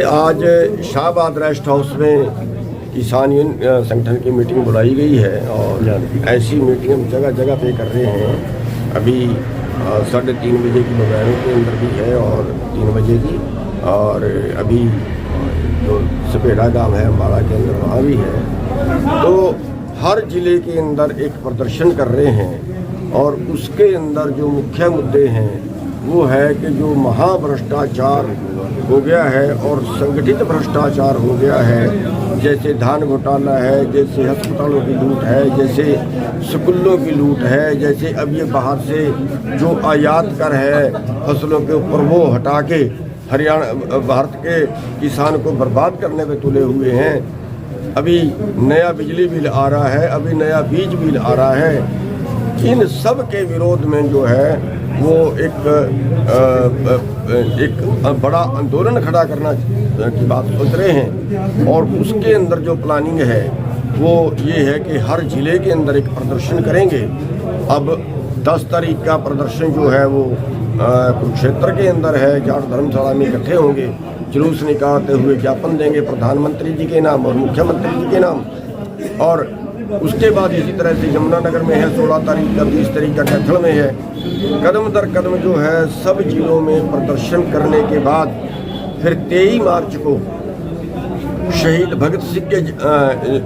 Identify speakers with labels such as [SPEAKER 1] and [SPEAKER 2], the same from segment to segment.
[SPEAKER 1] आज Shahabad rest house में किसान यूनियन संगठन की मीटिंग बुलाई गई है और ऐसी मीटिंग हम जगह जगह पे कर रहे हैं। अभी 3:30 बजे की दोपहर के अंदर भी है और 3 बजे की, और अभी जो सपेड़ा गांव है अम्बाड़ा के अंदर वहाँ भी है। तो हर ज़िले के अंदर एक प्रदर्शन कर रहे हैं और उसके अंदर जो मुख्य मुद्दे हैं वो है कि जो महाभ्रष्टाचार हो गया है और संगठित भ्रष्टाचार हो गया है, जैसे धान घोटाला है, जैसे अस्पतालों की लूट है, जैसे स्कूलों की लूट है, जैसे अब ये बाहर से जो आयात कर है फसलों के ऊपर वो हटा के हरियाणा भारत के किसान को बर्बाद करने पे तुले हुए हैं। अभी नया बिजली बिल आ रहा है, अभी नया बीज बिल आ रहा है। इन सब के विरोध में जो है वो एक बड़ा आंदोलन खड़ा करना की बात सोच रहे हैं और उसके अंदर जो प्लानिंग है वो ये है कि हर ज़िले के अंदर एक प्रदर्शन करेंगे। अब 10 तारीख का प्रदर्शन जो है वो कुरुक्षेत्र के अंदर है, जहाँ धर्मशाला में इकट्ठे होंगे, जुलूस निकालते हुए ज्ञापन देंगे प्रधानमंत्री जी के नाम और मुख्यमंत्री जी के नाम। और उसके बाद इसी तरह से यमुनानगर में है 16 तारीख का, 20 तारीख का कैथल में है। कदम दर कदम जो है सब जिलों में प्रदर्शन करने के बाद फिर 23 मार्च को शहीद भगत सिंह के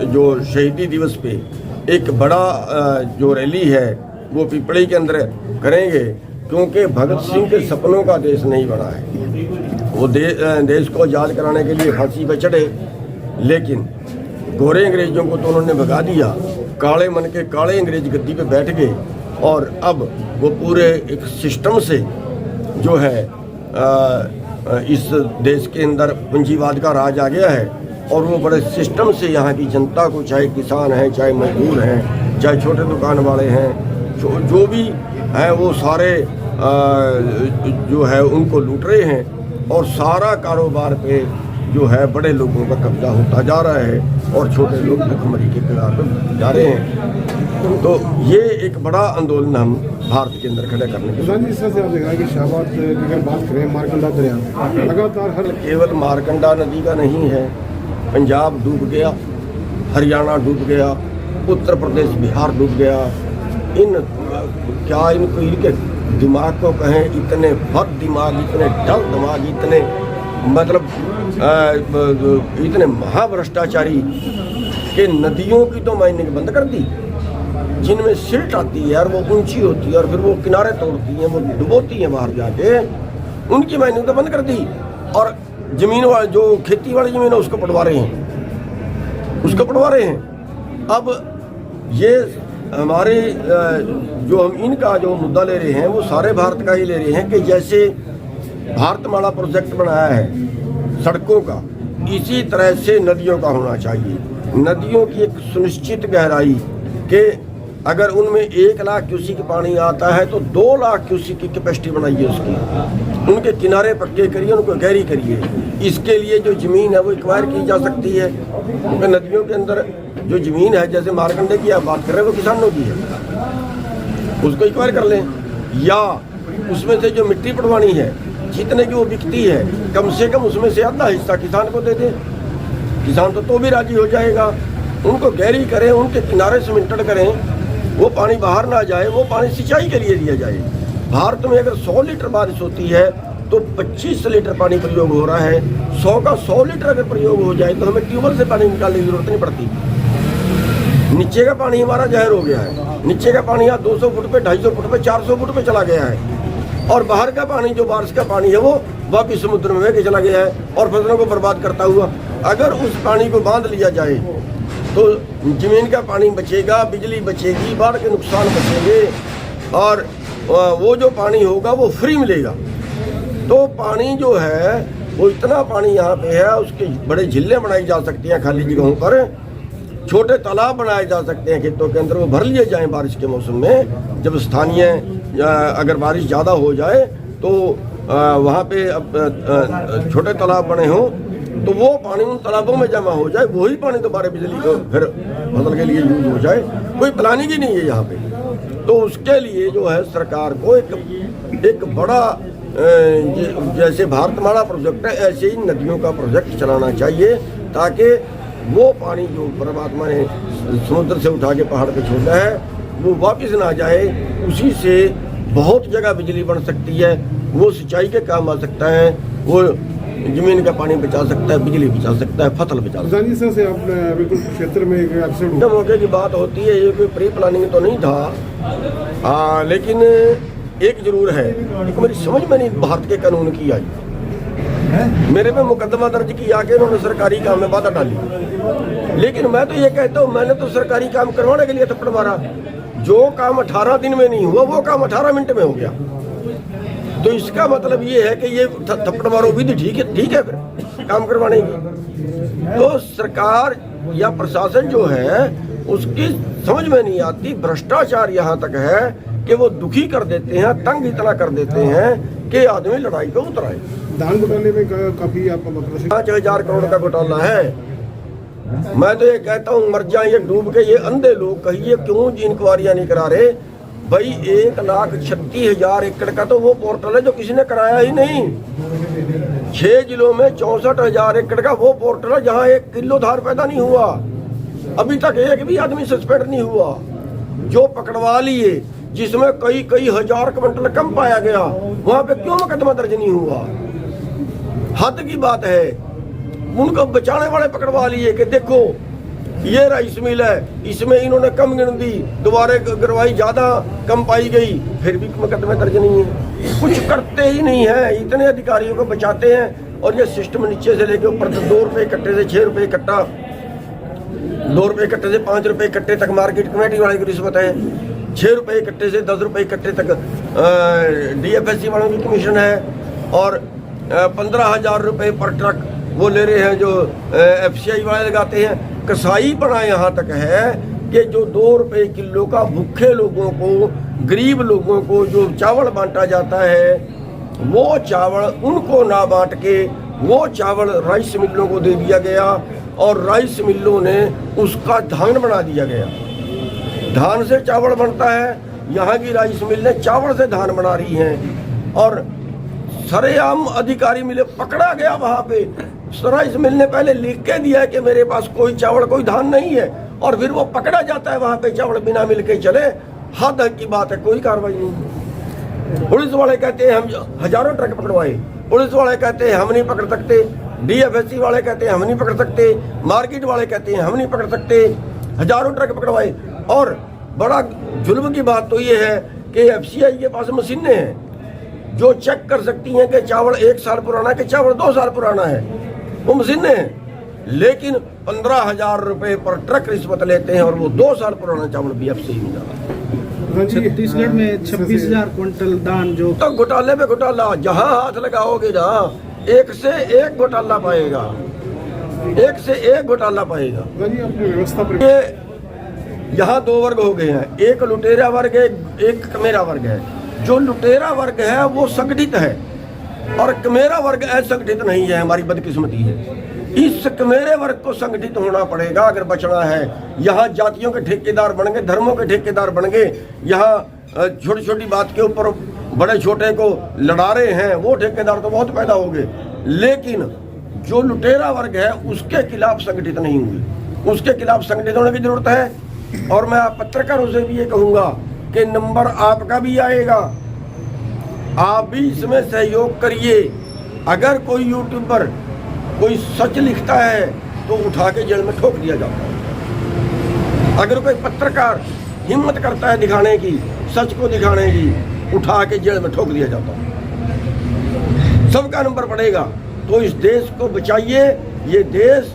[SPEAKER 1] जो शहीदी दिवस पे एक बड़ा जो रैली है वो पिपड़ी के अंदर करेंगे, क्योंकि भगत सिंह के सपनों का देश नहीं बना है। वो देश को आज़ाद कराने के लिए फांसी पर चढ़े, लेकिन गोरे अंग्रेजों को तो उन्होंने भगा दिया, काले मन के काले अंग्रेज गद्दी पे बैठ गए और अब वो पूरे एक सिस्टम से जो है इस देश के अंदर पूंजीवाद का राज आ गया है और वो बड़े सिस्टम से यहाँ की जनता को, चाहे किसान हैं, चाहे मजदूर हैं, चाहे छोटे दुकान वाले हैं, जो भी हैं वो सारे जो है उनको लूट रहे हैं और सारा कारोबार पे जो है बड़े लोगों का कब्जा होता जा रहा है और छोटे लोग भुखमरी के किनारे पर जा रहे हैं। तो ये एक बड़ा आंदोलन हम भारत के अंदर खड़ा करने की
[SPEAKER 2] शाहबाद की बात करें, मारकंडा दरिया लगातार हर
[SPEAKER 1] केवल मारकंडा नदी का नहीं है, पंजाब डूब गया, हरियाणा डूब गया, उत्तर प्रदेश बिहार डूब गया। इनको इनके दिमाग को कहें, इतने बद दिमाग, इतने डल दिमाग, इतने मतलब इतने महाभ्रष्टाचारी के नदियों की तो माइनिंग बंद कर दी, जिनमें सिल्ट आती है और वो ऊंची होती है और फिर वो किनारे तोड़ती हैं, वो डुबोती हैं बाहर जाके, उनकी माइनिंग तो बंद कर दी। और जमीन वाले जो खेती वाली जमीन है उसको पटवा रहे हैं, अब ये हमारे जो हम इनका जो मुद्दा ले रहे हैं वो सारे भारत का ही ले रहे हैं कि जैसे भारतमाला प्रोजेक्ट बनाया है सड़कों का, इसी तरह से नदियों का होना चाहिए। नदियों की एक सुनिश्चित गहराई कि अगर उनमें 1 लाख क्यूसेक पानी आता है तो 2 लाख क्यूसेक की कैपेसिटी बनाइए उसकी, उनके किनारे पक्के करिए, उनको गहरी करिए। इसके लिए जो ज़मीन है वो एक्वायर की जा सकती है, क्योंकि नदियों के अंदर जो ज़मीन है, जैसे मारकंडे की आप बात कर रहे हैं, वो किसानों की है, उसको एक्वायर कर लें, या उसमें से जो मिट्टी पटवानी है जितने की वो बिकती है कम से कम उसमें से आधा हिस्सा किसान को दे दें, किसान तो भी राजी हो जाएगा। उनको गहरी करें, उनके किनारे सीमेंटेड करें, वो पानी बाहर ना जाए, वो पानी सिंचाई के लिए दिया जाए। भारत में अगर 100 लीटर बारिश होती है तो 25 लीटर पानी प्रयोग हो रहा है। 100 का 100 लीटर अगर प्रयोग हो जाए तो हमें ट्यूबवेल से पानी निकालने की जरूरत नहीं पड़ती। नीचे का पानी हमारा जहर हो गया है, नीचे का पानी यहाँ 200 फुट पे, 250 फुट पे, 400 फुट पे चला गया है और बाहर का पानी जो बारिश का पानी है वो वापिस समुद्र में बह के चला गया है और फसलों को बर्बाद करता हुआ। अगर उस पानी को बांध लिया जाए तो जमीन का पानी बचेगा, बिजली बचेगी, बाढ़ के नुकसान बचेंगे और वो जो पानी होगा वो फ्री मिलेगा। तो पानी जो है वो इतना पानी यहाँ पे है, उसके बड़े झीलें बनाई जा सकती हैं खाली जगहों पर, छोटे तालाब बनाए जा सकते हैं खेतों के अंदर, वो भर लिए जाएं बारिश के मौसम में। जब स्थानीय अगर बारिश ज़्यादा हो जाए तो वहाँ पे छोटे तालाब बने हों तो वो पानी उन तालाबों में जमा हो जाए, वही पानी दोबारा बिजली को फिर फसल के लिए यूज हो जाए। कोई प्लानिंग ही नहीं है यहाँ पे। तो उसके लिए जो है सरकार को एक बड़ा जैसे भारतमाला प्रोजेक्ट है ऐसे ही नदियों का प्रोजेक्ट चलाना चाहिए, ताकि वो पानी जो परमात्मा ने समुद्र से उठा के पहाड़ पे छोड़ा है वो वापस ना जाए। उसी से बहुत जगह बिजली बन सकती है, वो सिंचाई के काम आ सकता है, वो जमीन का पानी बचा सकता है, बिजली बचा सकता है, फसल बचा सकता है।
[SPEAKER 2] प्रधान जी सर से आपने बिल्कुल क्षेत्र में एक एक्सीडेंट
[SPEAKER 1] जब मौके की बात होती है, ये कोई प्री प्लानिंग तो नहीं था, लेकिन एक जरूर है कि मेरी समझ में नहीं भारत के कानून की आई, मेरे पे मुकदमा दर्ज किया कि उन्होंने सरकारी काम में बाधा डाली। लेकिन मैं तो ये कहता हूँ, मैंने तो सरकारी काम करवाने के लिए थप्पड़ मारा। जो काम 18 दिन में नहीं हुआ वो काम 18 मिनट में हो गया। तो इसका मतलब ये है कि ये थप्पड़ मारो विधि ठीक है फिर काम करवाने की। तो सरकार या प्रशासन जो है उसकी समझ में नहीं आती। भ्रष्टाचार यहाँ तक है कि वो दुखी कर देते हैं, तंग इतना कर देते हैं कि आदमी लड़ाई पे उतर आए।
[SPEAKER 2] धान घोटाले में काफी आपका मतलब
[SPEAKER 1] 5,000 करोड़ का घोटाला है। मैं तो ये कहता हूँ मर जाए ये डूब के ये अंधे लोग, कहिए क्यों इंक्वायरियां नहीं करा रहे भाई। 1,36,000 एकड़ का तो वो पोर्टल है जो किसी ने कराया ही नहीं। 6 जिलों में 64,000 एकड़ का वो पोर्टल है जहाँ 1 किलो धान पैदा नहीं हुआ। अभी तक एक भी आदमी सस्पेंड नहीं हुआ। जो पकड़वा लिए जिसमें कई हजार क्विंटल कम पाया गया, वहां पे क्यों मुकदमा दर्ज नहीं हुआ? हद की बात है। उनको बचाने वाले पकड़वा लिए कि देखो ये राइस मिल है, इसमें इन्होंने कम गिन दी, दोबारा गिरवाई ज्यादा कम पाई गई, फिर भी मुकदमे दर्ज नहीं है। कुछ करते ही नहीं है। इतने अधिकारियों को बचाते हैं और ये सिस्टम नीचे से लेके ऊपर 2 रुपए कट्टे से 6 रुपए कट्टा, 2 रुपए कट्टे से 5 रुपए कट्टे तक मार्केट कमेटी वाले की रिश्वत है। 6 रुपए कट्टे से 10 रुपए कट्टे तक DFSC वालों की कमीशन है। और 15,000 रुपए पर ट्रक वो ले रहे हैं जो FCI वाले लगाते हैं। कसाई पड़ा यहाँ तक है कि जो 2 रुपए किलो का भूखे लोगों को, गरीब लोगों को जो चावल बांटा जाता है, वो चावल उनको ना बांट के वो चावल राइस मिलों को दे दिया गया और राइस मिलों ने उसका धान बना दिया गया। धान से चावल बनता है, यहाँ की राइस मिल ने चावल से धान बना रही हैं। और सरेआम अधिकारी मिले पकड़ा गया वहाँ पे। राइस मिल ने पहले लिख के दिया है कि मेरे पास कोई चावल कोई धान नहीं है, और फिर वो पकड़ा जाता है वहाँ पे चावल बिना मिल के चले। हद की बात है, कोई कार्रवाई नहीं। पुलिस वाले कहते हैं हम हजारों ट्रक पकड़वाए, पुलिस वाले कहते हैं हम नहीं पकड़ सकते, DFSC वाले कहते हैं हम नहीं पकड़ सकते, मार्केट वाले कहते हैं हम नहीं पकड़ सकते। हजारों ट्रक पकड़वाए। और बड़ा जुल्म की बात तो ये है कि FCI के पास मशीनें हैं जो चेक कर सकती हैं कि चावल 1 साल पुराना है कि चावल 2 साल पुराना है, वो मशीनें हैं। लेकिन 15,000 रुपए पर ट्रक रिश्वत लेते हैं और वो 2 साल पुराना चावल भी FCI में डाला।
[SPEAKER 3] छत्तीसगढ़ में 26,000 क्विंटल धान जो
[SPEAKER 1] तो घोटाले पे घोटाला, जहां हाथ लगाओगे जहां एक से एक घोटाला पाएगा, एक से एक घोटाला पाएगा। ये यहाँ 2 वर्ग हो गए हैं, एक लुटेरा वर्ग है, एक कमेरा वर्ग है। जो लुटेरा वर्ग है वो संगठित है और कमेरा वर्ग असंगठित नहीं है। हमारी बदकिस्मती है। इस कमेरे वर्ग को संगठित होना पड़ेगा अगर बचना है। यहाँ जातियों के ठेकेदार बन गए, धर्मों के ठेकेदार बन गए। यहाँ छोटी छोटी बात के ऊपर बड़े छोटे को लड़ा रहे हैं, वो ठेकेदार तो बहुत पैदा हो गए। लेकिन जो लुटेरा वर्ग है उसके खिलाफ संगठित नहीं हुए, उसके खिलाफ संगठित होने की जरूरत है। और मैं पत्रकारों से भी ये कहूँगा कि नंबर आपका भी आएगा, आप भी इसमें सहयोग करिए। अगर कोई यूट्यूबर कोई सच लिखता है तो उठा के जेल में ठोक दिया जाता है। अगर कोई पत्रकार हिम्मत करता है दिखाने की, सच को दिखाने की, उठा के जेल में ठोक दिया जाता है। सबका नंबर पड़ेगा। तो इस देश को बचाइए। ये देश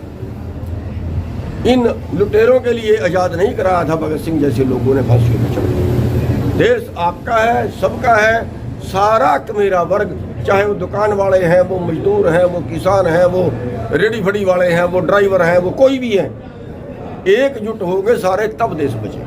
[SPEAKER 1] इन लुटेरों के लिए आज़ाद नहीं कराया था भगत सिंह जैसे लोगों ने फांसियों पर चढ़ा। देश आपका है, सबका है। सारा मेरा वर्ग, चाहे वो दुकान वाले हैं, वो मजदूर हैं, वो किसान हैं, वो रेडी फड़ी वाले हैं, वो ड्राइवर हैं, वो कोई भी है, एकजुट हो गए सारे, तब देश बचे।